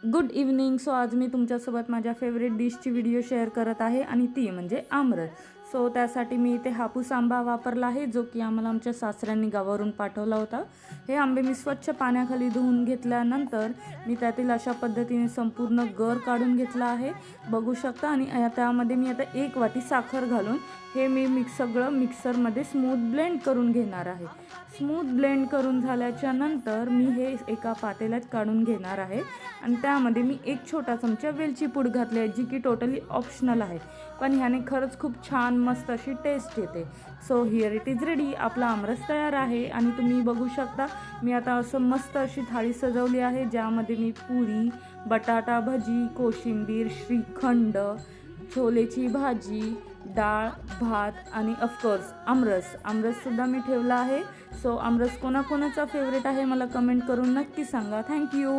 Good evening. So आज मी तुमच्यासोबत माझ्या फेवरेट डिशची व्हिडिओ शेअर करत आहे आणि ती म्हणजे आमरस. सो त्यासाठी मी इथे हापूस आंबा वापरला आहे, जो की आम्हाला आमच्या सासऱ्यांनी गावावरून पाठवला होता. हे आंबे मी स्वच्छ पाण्याखाली धुवून घेतल्यानंतर मी त्यातील अशा पद्धतीने संपूर्ण गर काढून घेतला आहे, बघू शकता. आणि त्यामध्ये मी आता 1 वाटी साखर घालून हे मी सगळं मिक्सरमध्ये स्मूथ ब्लेंड करून घेणार आहे. स्मूथ ब्लेंड करून झाल्याच्या नंतर मी हे एका पातेल्यात काढून घेणार आहे आणि त्यामध्ये मी 1 छोटा चमचा वेलची पूड घातली आहे, जी की टोटली ऑप्शनल आहे, पण ह्याने खरंच खूप छान मस्त अशी टेस्ट येते. So here it is ready. आपला आमरस तयार आहे आणि तुम्ही बघू शकता मी आता असं मस्त अशी थाळी सजवली आहे, ज्यामध्ये मी पुरी, बटाटा भजी, कोशिंबीर, श्रीखंड, छोलेची भाजी, डाळ, भात आणि ऑफकोर्स आमरससुद्धा मी ठेवला आहे. सो आमरस कोणाकोणाचा फेवरेट आहे मला कमेंट करून नक्की सांगा. थँक्यू.